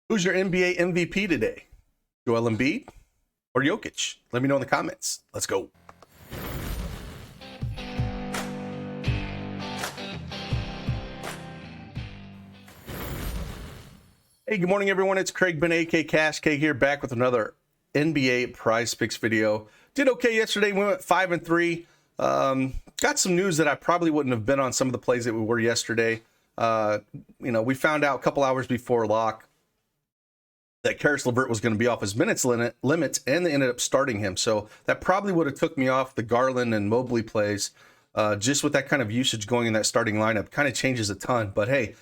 Who's your NBA MVP today? Joel Embiid or Jokic? Let me know in the comments. Let's go. Hey, good morning, everyone. It's Craig Ben, a.k.a. Cash K here, back with another NBA Prizepicks video. Did okay yesterday. We went 5-3. Got some news that I probably wouldn't have been on some of the plays that we were yesterday. We found out a couple hours before lock that Karis LeVert was going to be off his minutes limit, and they ended up starting him. So that probably would have took me off the Garland and Mobley plays. Just with that kind of usage going in that starting lineup, kind of changes a ton. But hey,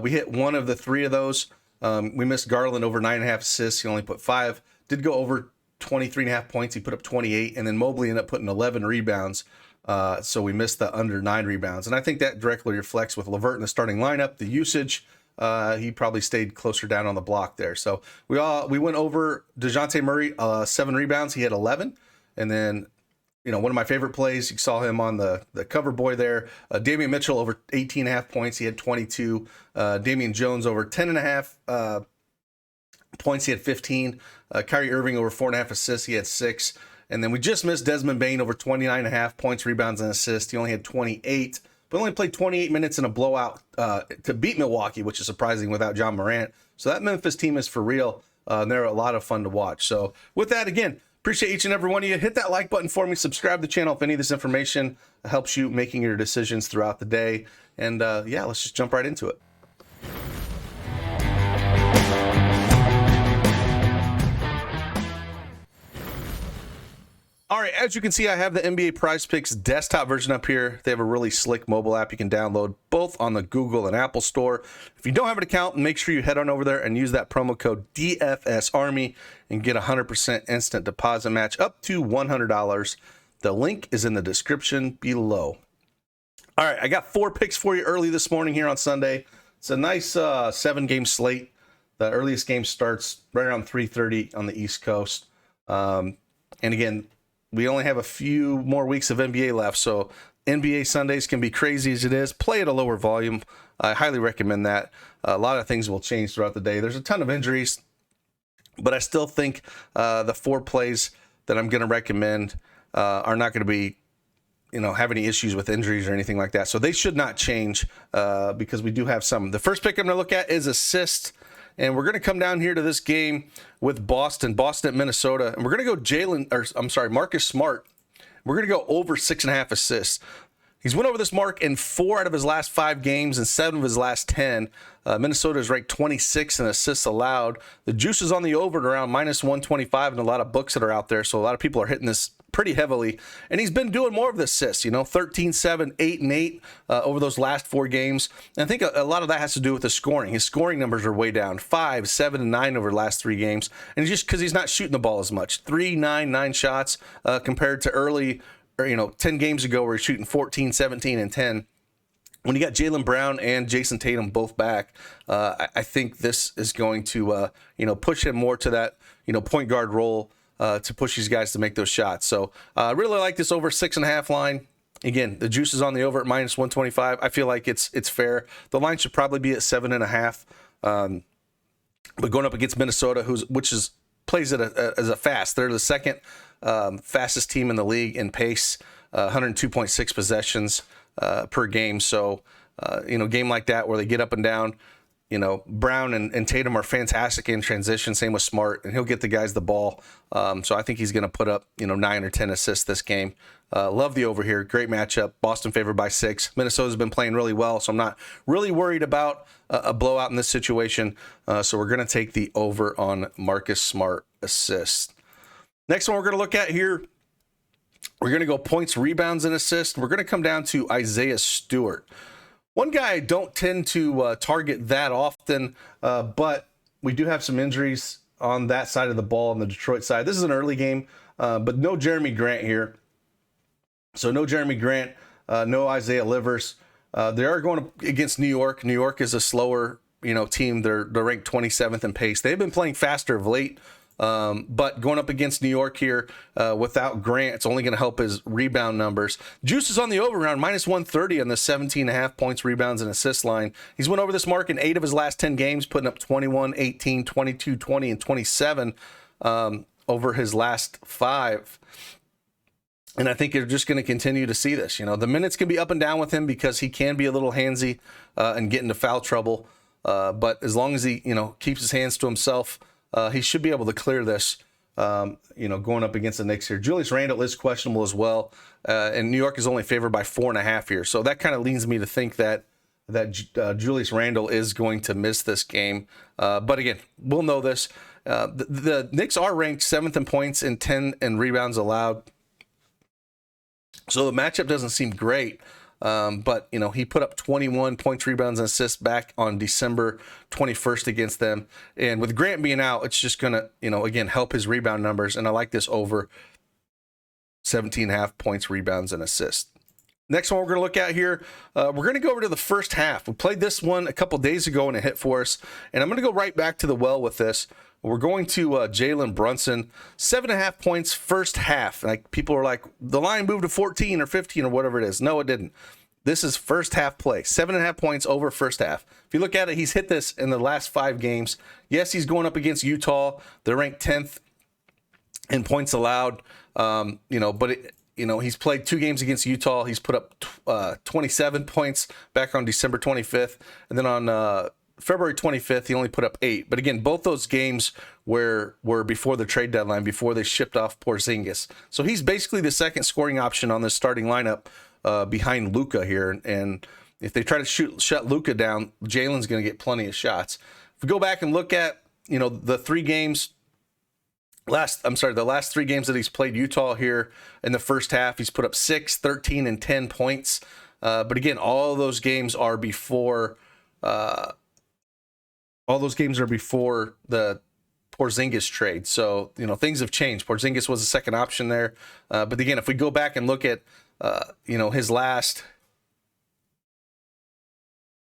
we hit one of the three of those. We missed Garland over 9.5 assists. He only put 5. Did go over 23.5 points. He put up 28, and then Mobley ended up putting 11 rebounds. So we missed the under 9 rebounds, and I think that directly reflects with LeVert in the starting lineup. The usage, he probably stayed closer down on the block there. So we went over DeJounte Murray, 7 rebounds. He had 11, and then one of my favorite plays, you saw him on the cover boy there. Damian Mitchell over 18.5 points. He had 22. Damian Jones over 10.5 points. He had 15. Kyrie Irving over 4.5 assists. He had 6. And then we just missed Desmond Bane over 29.5 points, rebounds, and assists. He only had 28, but only played 28 minutes in a blowout to beat Milwaukee, which is surprising without John Morant. So that Memphis team is for real. And they're a lot of fun to watch. So with that, again, appreciate each and every one of you. Hit that like button for me. Subscribe to the channel if any of this information helps you making your decisions throughout the day. And yeah, let's just jump right into it. All right, as you can see, I have the NBA Prizepicks desktop version up here. They have a really slick mobile app you can download both on the Google and Apple Store. If you don't have an account, make sure you head on over there and use that promo code DFSArmy and get a 100% instant deposit match up to $100. The link is in the description below. All right, I got 4 picks for you early this morning here on Sunday. It's a nice 7-game slate. The earliest game starts right around 3:30 on the East Coast. And again, we only have a few more weeks of NBA left, so NBA Sundays can be crazy as it is. Play at a lower volume. I highly recommend that. A lot of things will change throughout the day. There's a ton of injuries, but I still think the 4 plays that I'm going to recommend are not going to be, have any issues with injuries or anything like that. So they should not change because we do have some. The first pick I'm going to look at is assist. And we're going to come down here to this game with Boston at Minnesota. And we're going to go Marcus Smart. We're going to go over 6.5 assists. He's went over this mark in 4 out of his last 5 games and 7 of his last 10. Minnesota is ranked 26 in assists allowed. The juice is on the over at around -125 and a lot of books that are out there. So a lot of people are hitting this pretty heavily. And he's been doing more of the assists, 13, 7, 8, and 8 over those last 4 games. And I think a lot of that has to do with the scoring. His scoring numbers are way down, 5, 7, and 9 over the last 3 games. And just because he's not shooting the ball as much, 3, 9, 9 shots compared to early, 10 games ago where he's shooting 14, 17, and 10. When you got Jalen Brown and Jason Tatum both back, I think this is going to, push him more to that, point guard role to push these guys to make those shots. So I really like this over 6.5 line. Again, the juice is on the over at -125. I feel like it's fair. The line should probably be at 7.5. But going up against Minnesota, plays it as a fast. They're the second fastest team in the league in pace, 102.6 possessions per game. So, game like that where they get up and down, Brown and Tatum are fantastic in transition. Same with Smart, and he'll get the guys the ball. So I think he's going to put up, 9 or 10 assists this game. Love the over here. Great matchup. Boston favored by 6. Minnesota's been playing really well, so I'm not really worried about a blowout in this situation. So we're going to take the over on Marcus Smart assists. Next one we're going to look at here, we're going to go points, rebounds, and assists. We're going to come down to Isaiah Stewart. One guy I don't tend to target that often, but we do have some injuries on that side of the ball, on the Detroit side. This is an early game, but no Jeremy Grant here. So no Jeremy Grant, no Isaiah Livers. They are going against New York. New York is a slower, team. They're ranked 27th in pace. They've been playing faster of late. But going up against New York here without Grant, it's only going to help his rebound numbers. Juice is on the over around -130 on the 17.5 points, rebounds, and assist line. He's went over this mark in 8 of his last 10 games, putting up 21, 18, 22, 20, and 27 over his last 5. And I think you're just going to continue to see this. The minutes can be up and down with him because he can be a little handsy and get into foul trouble. But as long as he, keeps his hands to himself, he should be able to clear this, going up against the Knicks here. Julius Randle is questionable as well. And New York is only favored by 4.5 here. So that kind of leads me to think that Julius Randle is going to miss this game. But again, we'll know this. The Knicks are ranked 7th in points and 10 in rebounds allowed. So the matchup doesn't seem great. But, he put up 21 points, rebounds, and assists back on December 21st against them. And with Grant being out, it's just going to, again, help his rebound numbers. And I like this over 17.5 points, rebounds, and assists. Next one we're going to look at here, we're going to go over to the first half. We played this one a couple days ago and it hit for us. And I'm going to go right back to the well with this. We're going to Jalen Brunson, 7.5 points first half. Like people are like, the line moved to 14 or 15 or whatever it is. No, it didn't. This is first half play, 7.5 points over first half. If you look at it, he's hit this in the last 5 games. Yes, he's going up against Utah. They're ranked 10th in points allowed. But he's played 2 games against Utah. He's put up 27 points back on December 25th, and then on February 25th, he only put up 8. But again, both those games were before the trade deadline, before they shipped off Porzingis. So he's basically the second scoring option on this starting lineup behind Luka here. And if they try to shut Luka down, Jalen's going to get plenty of shots. If we go back and look at, the 3 games, the last 3 games that he's played Utah here in the first half, he's put up 6, 13, and 10 points. But again, all those games are before the Porzingis trade. So, things have changed. Porzingis was the second option there. But again, if we go back and look at, his last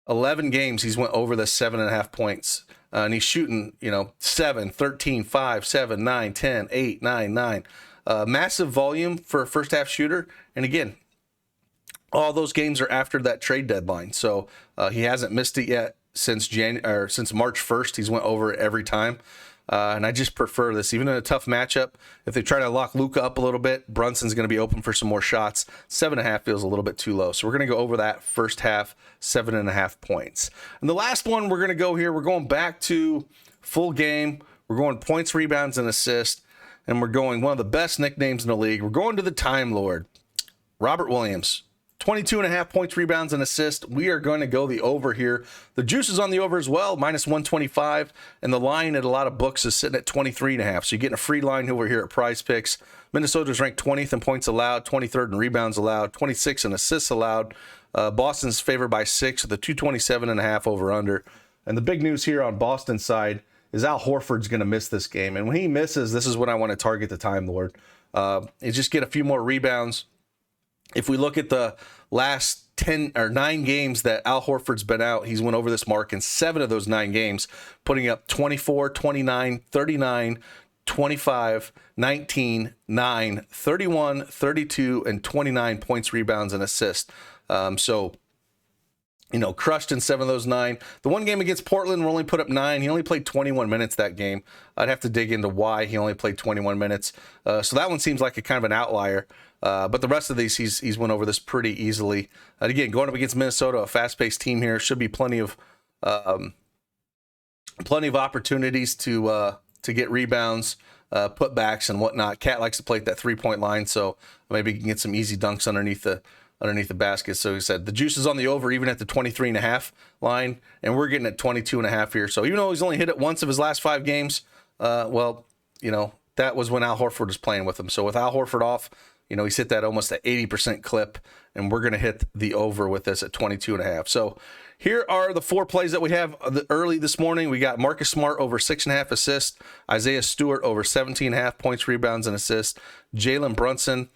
11 games, he's went over the 7.5 points. And he's shooting, 7, 13, 5, 7, 9, 10, 8, 9, 9. Massive volume for a first half shooter. And again, all those games are after that trade deadline. So he hasn't missed it yet. Since March 1st, he's went over it every time. And I just prefer this. Even in a tough matchup, if they try to lock Luka up a little bit, Brunson's going to be open for some more shots. 7.5 feels a little bit too low. So we're going to go over that first half, 7.5 points. And the last one we're going to go here, we're going back to full game. We're going points, rebounds, and assists. And we're going one of the best nicknames in the league. We're going to the Time Lord, Robert Williams. 22.5 points, rebounds, and assists. We are going to go the over here. The juice is on the over as well, -125. And the line at a lot of books is sitting at 23.5. So you're getting a free line over here at Prizepicks. Minnesota's ranked 20th in points allowed, 23rd in rebounds allowed, 26 in assists allowed. Boston's favored by 6 with a 227.5 over under. And the big news here on Boston's side is Al Horford's going to miss this game. And when he misses, this is when I want to target the Time Lord. You just get a few more rebounds. If we look at the last 10 or 9 games that Al Horford's been out, he's went over this mark in 7 of those 9 games, putting up 24, 29, 39, 25, 19, 9, 31, 32, and 29 points, rebounds, and assists. Crushed in 7 of those 9. The one game against Portland, we only put up 9. He only played 21 minutes that game. I'd have to dig into why he only played 21 minutes. So that one seems like a kind of an outlier. But the rest of these, he's went over this pretty easily. And again, going up against Minnesota, a fast-paced team here, should be plenty of opportunities to get rebounds, putbacks, and whatnot. Cat likes to play at that 3-point line, so maybe he can get some easy dunks underneath the basket. So he said the juice is on the over, even at the 23.5 line, and we're getting at 22.5 here. So even though he's only hit it once of his last 5 games, that was when Al Horford was playing with him. So with Al Horford off, he's hit that almost at 80% clip, and we're going to hit the over with this at 22.5. So here are the 4 plays that we have early this morning. We got Marcus Smart over 6.5 assists, Isaiah Stewart over 17.5 points, rebounds, and assists, Jalen Brunson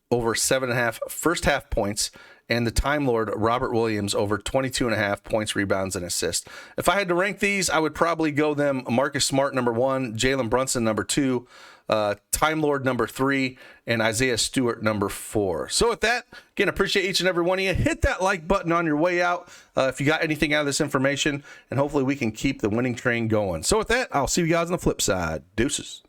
over 7.5 first half points, and the Time Lord Robert Williams over 22.5 points, rebounds, and assists. If I had to rank these, I would probably go them Marcus Smart number 1, Jalen Brunson number 2, Time Lord number 3, and Isaiah Stewart number 4. So with that, again, appreciate each and every one of you. Hit that like button on your way out if you got anything out of this information, and hopefully we can keep the winning train going. So with that, I'll see you guys on the flip side. Deuces.